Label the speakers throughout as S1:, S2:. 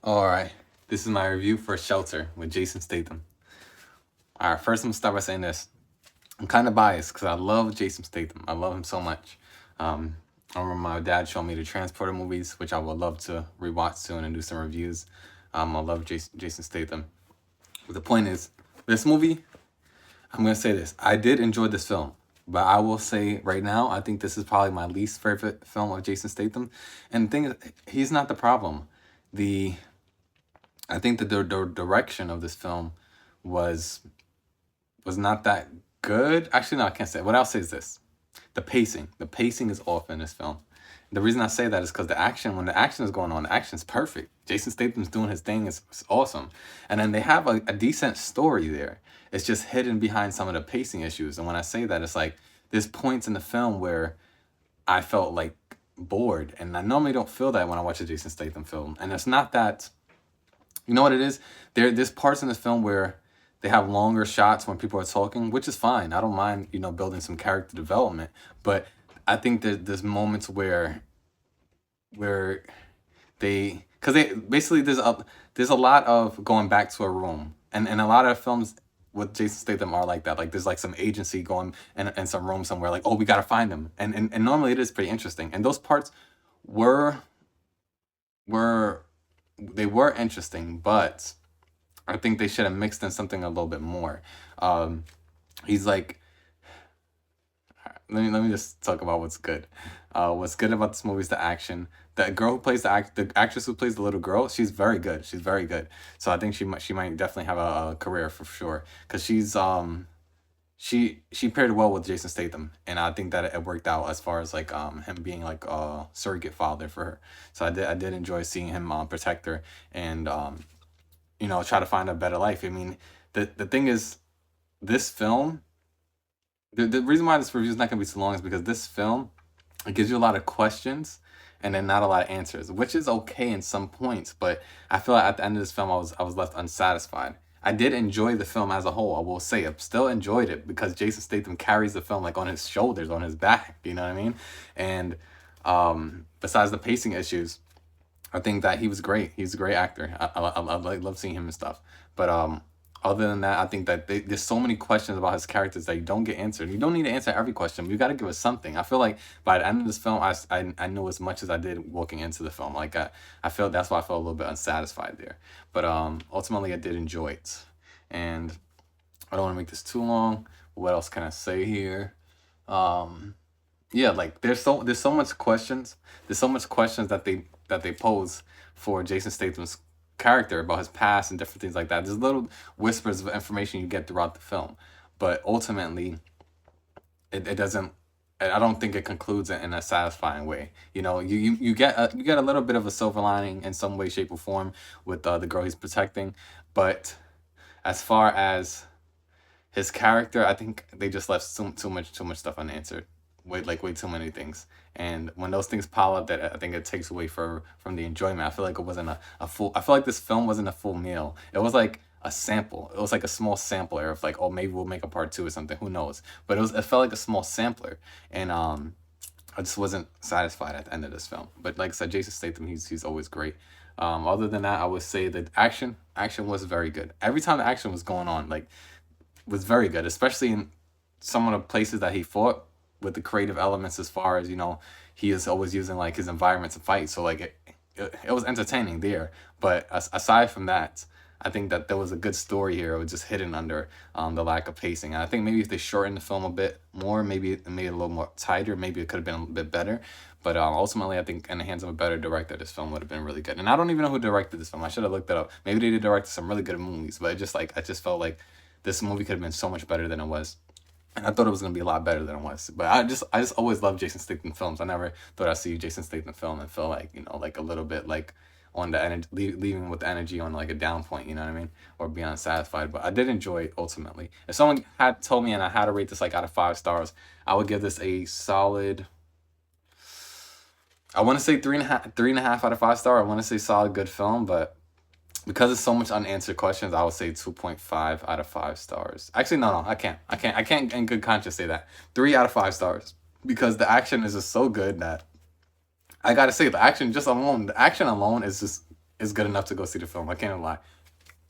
S1: All right, this is my review for Shelter with Jason Statham. All right, first I'm gonna start by saying this. I'm kind of biased because I love Jason Statham. I love him so much. Um, I remember my dad showing me the Transporter movies, which I would love to rewatch soon and do some reviews. I love Jason Statham. But the point is, this movie, I'm gonna say this. I did enjoy this film, but I will say right now, I think this is probably my least favorite film of Jason Statham. And the thing is, he's not the problem. The I think that the direction of this film was was not that good. Actually, no, I can't say. What I'll say is this: the pacing. The pacing is off in this film. The reason I say that is because the action, when the action is going on, the action's perfect. Jason Statham's doing his thing. It's awesome, and then they have a decent story there. It's just hidden behind some of the pacing issues. And when I say that, it's like there's points in the film where I felt like bored, and I normally don't feel that when I watch a Jason Statham film. And it's not that, you know what it is? There's parts in this film where they have longer shots when people are talking, which is fine. I don't mind, building some character development. But I think that there's moments where they, because they basically, there's a lot of going back to a room, and a lot of films with Jason Statham are like that. Like there's like some agency going in some room somewhere, like, oh, we gotta find him, and normally it is pretty interesting. And those parts were were they were interesting, but I think they should have mixed in something a little bit more. Um, he's like, let me just talk about what's good. What's good about this movie is the action. The girl who plays the actress who plays the little girl, she's very good. She's very good. So I think she might definitely have a career for sure because she paired well with Jason Statham, and I think that it worked out as far as like him being like a surrogate father for her. So I did enjoy seeing him protect her and try to find a better life. I mean, the thing is, this film, the reason why this review is not gonna be so long is because this film, it gives you a lot of questions and then not a lot of answers, which is okay in some points. But I feel like at the end of this film, I was left unsatisfied. I did enjoy the film as a whole. I will say, I still enjoyed it because Jason Statham carries the film like on his shoulders, on his back. You know what I mean? And besides the pacing issues, I think that he was great. He's a great actor. I love seeing him and stuff. But other than that, I think that there's so many questions about his characters that you don't get answered. You don't need to answer every question. But you got to give us something. I feel like by the end of this film, I know as much as I did walking into the film. Like I feel that's why I felt a little bit unsatisfied there. But ultimately, I did enjoy it, and I don't want to make this too long. What else can I say here? Um, yeah, like there's so much questions. There's so much questions that they pose for Jason Statham's character about his past and different things like that. There's little whispers of information you get throughout the film, but ultimately it doesn't. I don't think it concludes it in a satisfying way. You get a little bit of a silver lining in some way, shape, or form with the girl he's protecting, but as far as his character, I think they just left too much stuff unanswered. Way too many things. And when those things pile up, that I think it takes away from the enjoyment. I feel like it wasn't a full. I feel like this film wasn't a full meal. It was like a sample. It was like a small sampler of like, oh, maybe we'll make a part two or something. Who knows? But it felt like a small sampler, and I just wasn't satisfied at the end of this film. But like I said, Jason Statham, he's always great. Other than that, I would say that action was very good. Every time the action was going on, like was very good, especially in some of the places that he fought with the creative elements as far as he is always using like his environment to fight. So like it was entertaining there. But aside from that, I think that there was a good story here. It was just hidden under the lack of pacing. And I think maybe if they shortened the film a bit more, maybe it made it a little more tighter. Maybe it could have been a bit better. But ultimately, I think in the hands of a better director, this film would have been really good. And I don't even know who directed this film. I should have looked that up. Maybe they did direct some really good movies, but I just felt like this movie could have been so much better than it was. And I thought it was gonna be a lot better than it was. But I just always loved Jason Statham films. I never thought I'd see a Jason Statham film and feel like, like a little bit like on the energy, leaving with the energy on like a down point, you know what I mean? Or be unsatisfied. But I did enjoy it ultimately. If someone had told me and I had to rate this like out of 5 stars, I would give this a solid, I want to say 3.5 out of 5 star. I want to say solid good film, but because there's so much unanswered questions, I would say 2.5 out of 5 stars. Actually, no, I can't in good conscience say that. 3 out of 5 stars because the action is just so good that I gotta say the action alone is just is good enough to go see the film. I can't lie.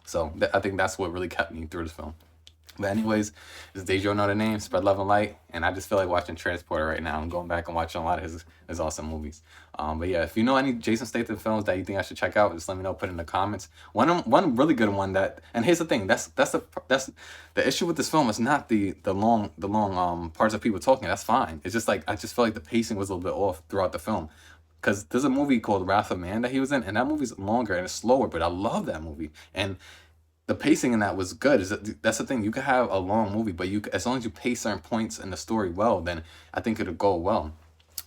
S1: So I think that's what really kept me through the film. But anyways, it's Dejo Know the Name, Spread Love and Light, and I just feel like watching Transporter right now. I'm going back and watching a lot of his awesome movies. But yeah, if you know any Jason Statham films that you think I should check out, just let me know. Put in the comments. One really good one and here's the thing. That's the issue with this film. Is not the long parts of people talking. That's fine. It's just like I just feel like the pacing was a little bit off throughout the film. Because there's a movie called Wrath of Man that he was in, and that movie's longer and it's slower, but I love that movie. And the pacing in that was good. That's the thing. You could have a long movie, but as long as you pace certain points in the story well, then I think it'll go well.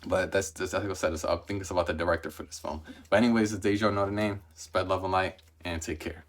S1: But that's like I said. I think it's about the director for this film. But anyways, it's Dejo Know the Name. Spread love and light, and take care.